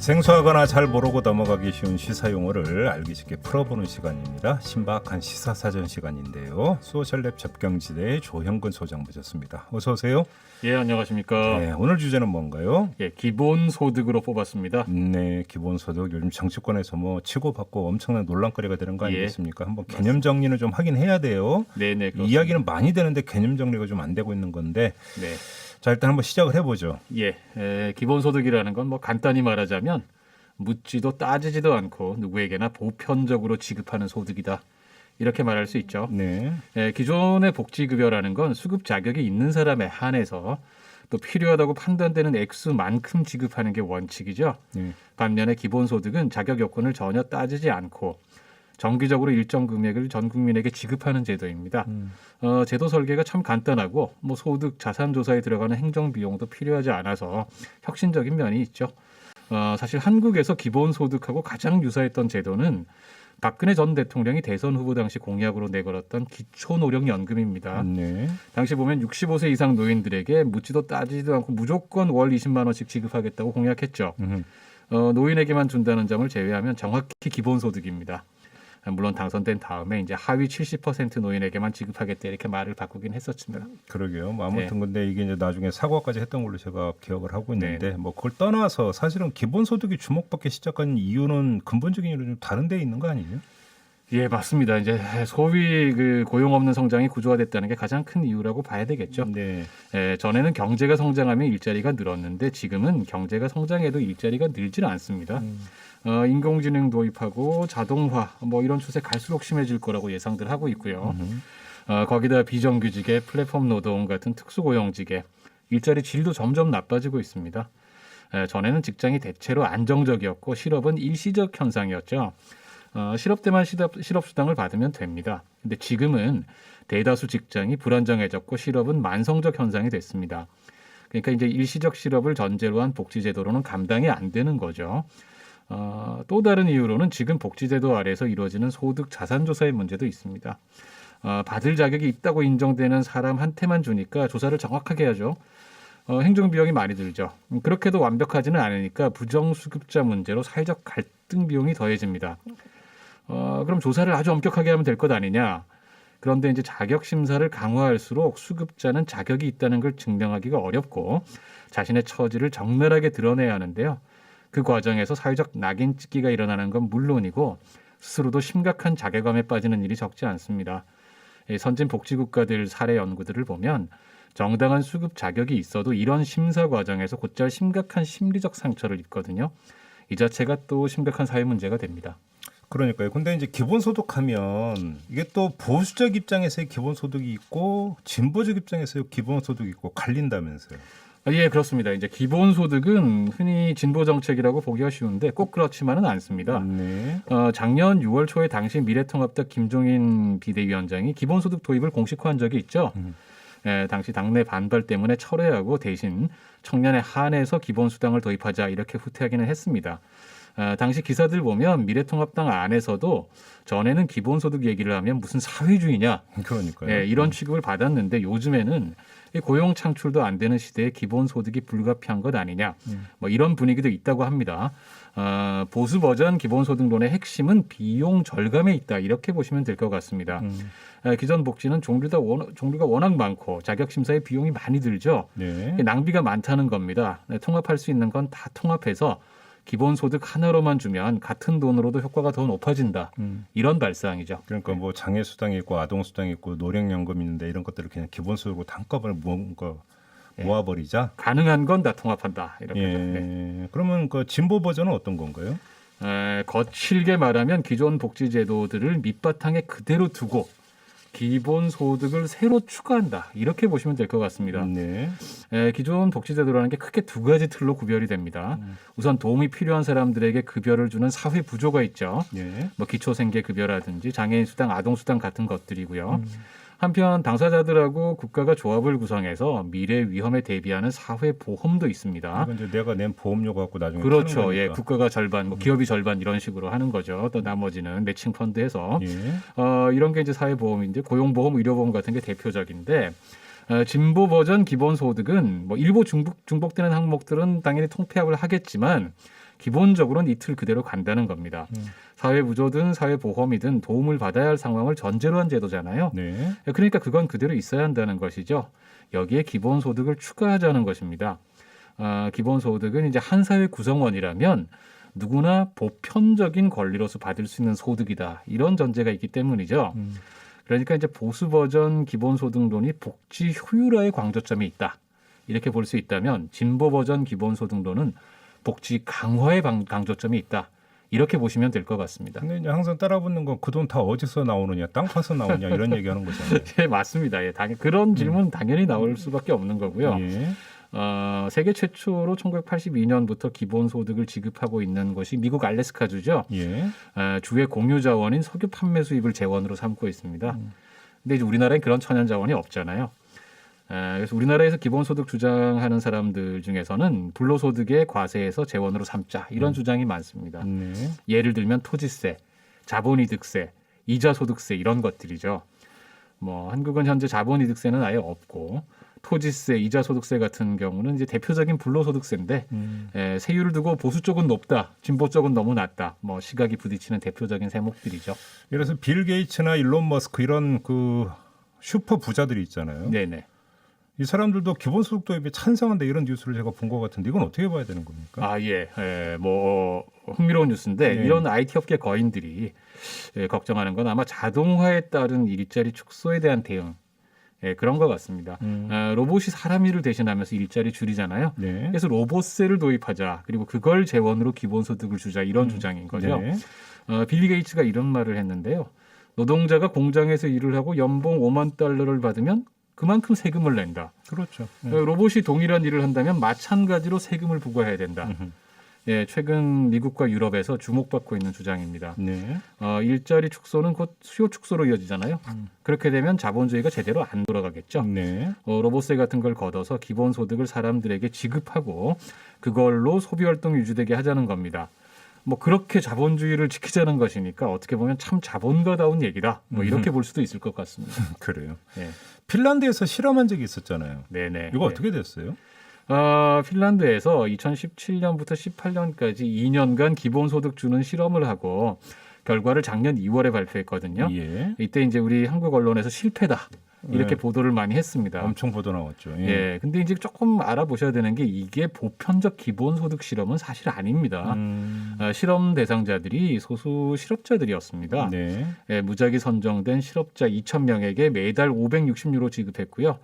생소하거나 잘 모르고 넘어가기 쉬운 시사 용어를 알기 쉽게 풀어보는 시간입니다. 신박한 시사사전 시간인데요. 소셜랩 접경지대의 조형근 소장 모셨습니다. 어서 오세요. 예, 안녕하십니까. 네, 오늘 주제는 뭔가요? 예, 기본소득으로 뽑았습니다. 네, 기본소득 요즘 정치권에서 뭐 치고받고 엄청난 논란거리가 되는 거 예, 아니겠습니까? 한번 개념 정리는 좀 하긴 해야 돼요. 네네. 이야기는 많이 되는데 개념 정리가 좀 안 되고 있는 건데. 네. 자, 일단 한번 시작을 해보죠. 기본소득이라는 건 뭐 간단히 말하자면 묻지도 따지지도 않고 누구에게나 보편적으로 지급하는 소득이다. 이렇게 말할 수 있죠. 네. 기존의 복지급여라는 건 수급 자격이 있는 사람에 한해서 또 필요하다고 판단되는 액수만큼 지급하는 게 원칙이죠. 네. 반면에 기본소득은 자격 요건을 전혀 따지지 않고 정기적으로 일정 금액을 전 국민에게 지급하는 제도입니다. 제도 설계가 참 간단하고 뭐 소득 자산 조사에 들어가는 행정 비용도 필요하지 않아서 혁신적인 면이 있죠. 사실 한국에서 기본소득하고 가장 유사했던 제도는 박근혜 전 대통령이 대선 후보 당시 공약으로 내걸었던 기초노령연금입니다. 네. 당시 보면 65세 이상 노인들에게 묻지도 따지지도 않고 무조건 월 20만 원씩 지급하겠다고 공약했죠. 노인에게만 준다는 점을 제외하면 정확히 기본소득입니다. 물론 당선된 다음에 이제 하위 70% 노인에게만 지급하겠다 이렇게 말을 바꾸긴 했었습니다. 그러게요. 뭐 아무튼 근데 이게 이제 나중에 사과까지 했던 걸로 제가 기억을 하고 있는데 뭐 그걸 떠나서 사실은 기본소득이 주목받기 시작한 이유는 근본적인 이유는 좀 다른 데 있는 거 아니에요? 예, 맞습니다. 이제 소위 그 고용 없는 성장이 구조화됐다는 게 가장 큰 이유라고 봐야 되겠죠. 네. 전에는 경제가 성장하면 일자리가 늘었는데 지금은 경제가 성장해도 일자리가 늘질 않습니다. 인공지능 도입하고 자동화 뭐 이런 추세 갈수록 심해질 거라고 예상들 하고 있고요. 거기다 비정규직의 플랫폼 노동 같은 특수고용직의 일자리 질도 점점 나빠지고 있습니다. 전에는 직장이 대체로 안정적이었고 실업은 일시적 현상이었죠. 실업 때만 실업수당을 받으면 됩니다. 근데 지금은 대다수 직장이 불안정해졌고 실업은 만성적 현상이 됐습니다. 그러니까 이제 일시적 실업을 전제로 한 복지제도로는 감당이 안 되는 거죠. 또 다른 이유로는 지금 복지제도 아래에서 이루어지는 소득 자산조사의 문제도 있습니다. 받을 자격이 있다고 인정되는 사람한테만 주니까 조사를 정확하게 하죠. 행정비용이 많이 들죠. 그렇게도 완벽하지는 않으니까 부정수급자 문제로 사회적 갈등 비용이 더해집니다. 그럼 조사를 아주 엄격하게 하면 될 것 아니냐. 그런데 이제 자격 심사를 강화할수록 수급자는 자격이 있다는 걸 증명하기가 어렵고 자신의 처지를 적나라하게 드러내야 하는데요. 그 과정에서 사회적 낙인 찍기가 일어나는 건 물론이고 스스로도 심각한 자괴감에 빠지는 일이 적지 않습니다. 선진 복지국가들 사례 연구들을 보면 정당한 수급 자격이 있어도 이런 심사 과정에서 곧잘 심각한 심리적 상처를 입거든요. 이 자체가 또 심각한 사회 문제가 됩니다. 그러니까요. 근데 이제 기본소득하면 이게 또 보수적 입장에서의 기본소득이 있고 진보적 입장에서의 기본소득이 있고 갈린다면서요. 예, 그렇습니다. 이제 기본소득은 흔히 진보 정책이라고 보기가 쉬운데 꼭 그렇지만은 않습니다. 네. 작년 6월 초에 당시 미래통합당 김종인 비대위원장이 기본소득 도입을 공식화한 적이 있죠. 당시 당내 반발 때문에 철회하고 대신 청년에 한해서 기본수당을 도입하자 이렇게 후퇴하기는 했습니다. 당시 기사들 보면 미래통합당 안에서도 전에는 기본소득 얘기를 하면 무슨 사회주의냐 그러니까요. 이런 취급을 받았는데 요즘에는 이 고용 창출도 안 되는 시대에 기본소득이 불가피한 것 아니냐 뭐 이런 분위기도 있다고 합니다. 보수 버전 기본소득론의 핵심은 비용 절감에 있다 이렇게 보시면 될 것 같습니다. 기존 복지는 종류가 워낙 많고 자격심사에 비용이 많이 들죠. 네. 낭비가 많다는 겁니다. 통합할 수 있는 건 다 통합해서 기본소득 하나로만 주면 같은 돈으로도 효과가 더 높아진다. 이런 발상이죠. 그러니까 뭐 장애수당이 있고 아동수당이 있고 노령연금 있는데 이런 것들을 그냥 기본소득으로 한꺼번에 모아버리자. 가능한 건 다 통합한다. 이렇게. 예. 그러면 그 진보 버전은 어떤 건가요? 거칠게 말하면 기존 복지제도들을 밑바탕에 그대로 두고 기본소득을 새로 추가한다. 이렇게 보시면 될 것 같습니다. 네. 기존 복지제도라는 게 크게 두 가지 틀로 구별이 됩니다. 우선 도움이 필요한 사람들에게 급여를 주는 사회 구조가 있죠. 네. 뭐 기초생계급여라든지 장애인 수당, 아동수당 같은 것들이고요. 한편 당사자들하고 국가가 조합을 구성해서 미래 위험에 대비하는 사회 보험도 있습니다. 이건 이제 내가 낸 보험료 갖고 나중에 그렇죠. 타는 예, 거니까. 국가가 절반, 뭐 기업이 절반 이런 식으로 하는 거죠. 또 나머지는 매칭 펀드에서 예. 이런 게 이제 사회보험인데 고용보험, 의료보험 같은 게 대표적인데 진보 버전 기본소득은 뭐 일부 중복되는 항목들은 당연히 통폐합을 하겠지만 기본적으로는 이 틀 그대로 간다는 겁니다. 사회부조든 사회보험이든 도움을 받아야 할 상황을 전제로 한 제도잖아요. 네. 그러니까 그건 그대로 있어야 한다는 것이죠. 여기에 기본소득을 추가하자는 것입니다. 기본소득은 이제 한 사회 구성원이라면 누구나 보편적인 권리로서 받을 수 있는 소득이다. 이런 전제가 있기 때문이죠. 그러니까 이제 보수 버전 기본소득론이 복지 효율화에 강조점이 있다. 이렇게 볼 수 있다면 진보 버전 기본소득론은 복지 강화에 강조점이 있다. 이렇게 보시면 될 것 같습니다. 근데 이제 항상 따라붙는 건 그 돈 다 어디서 나오느냐, 땅 파서 나오냐 이런 얘기하는 거잖아요. 예, 맞습니다. 예, 그런 질문 당연히 나올 수밖에 없는 거고요. 예. 세계 최초로 1982년부터 기본소득을 지급하고 있는 것이 미국 알래스카주죠. 예. 주의 공유 자원인 석유 판매 수입을 재원으로 삼고 있습니다. 근데 이제 우리나라엔 그런 천연 자원이 없잖아요. 그래서 우리나라에서 기본소득 주장하는 사람들 중에서는 불로소득의 과세에서 재원으로 삼자 이런 주장이 많습니다. 네. 예를 들면 토지세, 자본이득세, 이자소득세 이런 것들이죠. 뭐 한국은 현재 자본이득세는 아예 없고 토지세, 이자소득세 같은 경우는 이제 대표적인 불로소득세인데 세율을 두고 보수 쪽은 높다, 진보 쪽은 너무 낮다. 뭐 시각이 부딪히는 대표적인 세목들이죠. 그래서 빌 게이츠나 일론 머스크 이런 그 슈퍼 부자들이 있잖아요. 네네. 이 사람들도 기본소득 도입에 찬성한다 이런 뉴스를 제가 본 것 같은데 이건 어떻게 봐야 되는 겁니까? 뭐 흥미로운 뉴스인데 네. 이런 IT 업계 거인들이 걱정하는 건 아마 자동화에 따른 일자리 축소에 대한 대응 그런 것 같습니다. 로봇이 사람 일을 대신하면서 일자리 줄이잖아요. 네. 그래서 로봇세를 도입하자 그리고 그걸 재원으로 기본소득을 주자 이런 주장인 거죠. 네. 빌리 게이츠가 이런 말을 했는데요. 노동자가 공장에서 일을 하고 연봉 5만 달러를 받으면 그만큼 세금을 낸다. 그렇죠. 로봇이 동일한 일을 한다면 마찬가지로 세금을 부과해야 된다. 예, 최근 미국과 유럽에서 주목받고 있는 주장입니다. 네. 일자리 축소는 곧 수요 축소로 이어지잖아요. 그렇게 되면 자본주의가 제대로 안 돌아가겠죠. 네. 로봇세 같은 걸 걷어서 기본소득을 사람들에게 지급하고 그걸로 소비활동 유지되게 하자는 겁니다. 뭐 그렇게 자본주의를 지키자는 것이니까 어떻게 보면 참 자본가다운 얘기다. 뭐 이렇게 볼 수도 있을 것 같습니다. 그래요. 네. 핀란드에서 실험한 적이 있었잖아요. 네네. 이거 어떻게 됐어요? 핀란드에서 2017년부터 18년까지 2년간 기본소득 주는 실험을 하고 결과를 작년 2월에 발표했거든요. 예. 이때 이제 우리 한국 언론에서 실패다 이렇게 네. 보도를 많이 했습니다. 엄청 보도 나왔죠. 예. 예, 근데 이제 조금 알아보셔야 되는 게 이게 보편적 기본소득 실험은 사실 아닙니다. 실험 대상자들이 소수 실업자들이었습니다. 네. 예, 무작위 선정된 실업자 2,000명에게 매달 560유로 지급했고요.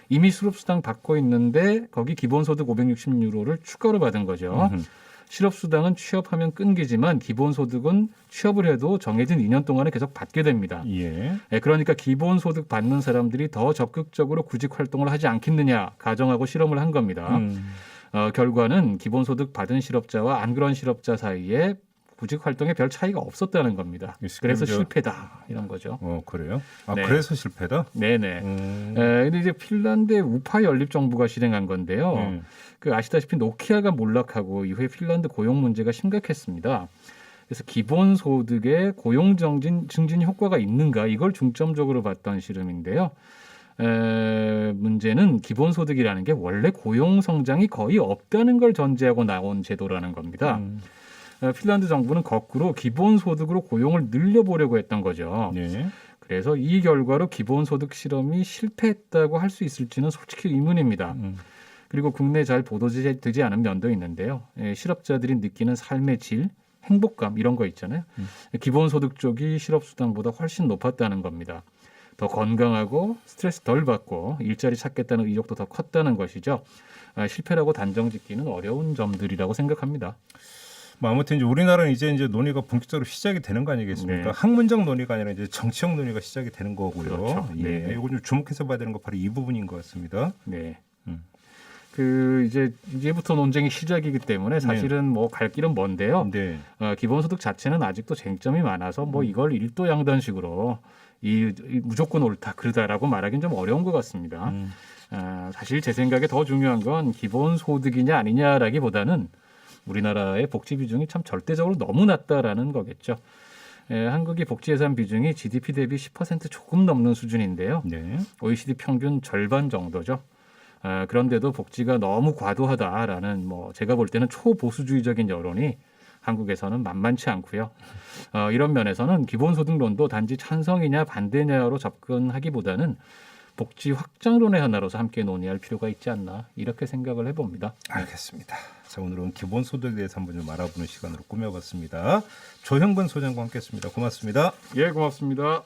이미 수급수당 받고 있는데 거기 기본소득 560유로를 추가로 받은 거죠. 실업수당은 취업하면 끊기지만 기본소득은 취업을 해도 정해진 2년 동안에 계속 받게 됩니다. 예. 그러니까 기본소득 받는 사람들이 더 적극적으로 구직 활동을 하지 않겠느냐 가정하고 실험을 한 겁니다. 결과는 기본소득 받은 실업자와 안 그런 실업자 사이에 구직 활동에 별 차이가 없었다는 겁니다. 그래서 실패다 이런 거죠. 그래요? 네. 그래서 실패다? 네네. 근데 이제 핀란드의 우파 연립 정부가 실행한 건데요. 그 아시다시피 노키아가 몰락하고 이후에 핀란드 고용 문제가 심각했습니다. 그래서 기본소득의 고용 증진 효과가 있는가 이걸 중점적으로 봤던 실험인데요. 문제는 기본소득이라는 게 원래 고용 성장이 거의 없다는 걸 전제하고 나온 제도라는 겁니다. 핀란드 정부는 거꾸로 기본소득으로 고용을 늘려보려고 했던 거죠. 네. 그래서 이 결과로 기본소득 실험이 실패했다고 할 수 있을지는 솔직히 의문입니다. 그리고 국내에 잘 보도되지 않은 면도 있는데요. 실업자들이 느끼는 삶의 질, 행복감 이런 거 있잖아요. 기본소득 쪽이 실업수당보다 훨씬 높았다는 겁니다. 더 건강하고 스트레스 덜 받고 일자리 찾겠다는 의욕도 더 컸다는 것이죠. 실패라고 단정짓기는 어려운 점들이라고 생각합니다. 아무튼 이제 우리나라는 이제 논의가 본격적으로 시작이 되는 거 아니겠습니까? 네. 학문적 논의가 아니라 이제 정치적 논의가 시작이 되는 거고요. 그렇죠. 예, 네. 이거 좀 주목해서 봐야 되는 거 바로 이 부분인 것 같습니다. 네. 그 이제부터 논쟁이 시작이기 때문에 사실은 뭐 갈 길은 먼데요. 네. 기본소득 자체는 아직도 쟁점이 많아서 뭐 이걸 일도양단식으로 이 무조건 옳다 그러다라고 말하기는 좀 어려운 것 같습니다. 사실 제 생각에 더 중요한 건 기본소득이냐 아니냐라기보다는 우리나라의 복지 비중이 참 절대적으로 너무 낮다라는 거겠죠. 한국이 복지 예산 비중이 GDP 대비 10% 조금 넘는 수준인데요. 네. OECD 평균 절반 정도죠. 그런데도 복지가 너무 과도하다라는 뭐 제가 볼 때는 초보수주의적인 여론이 한국에서는 만만치 않고요. 이런 면에서는 기본소득론도 단지 찬성이냐 반대냐로 접근하기보다는 복지 확장론의 하나로서 함께 논의할 필요가 있지 않나 이렇게 생각을 해봅니다. 알겠습니다. 자, 오늘은 기본소득에 대해서 한번 좀 알아보는 시간으로 꾸며봤습니다. 조형근 소장과 함께했습니다. 고맙습니다. 예, 고맙습니다.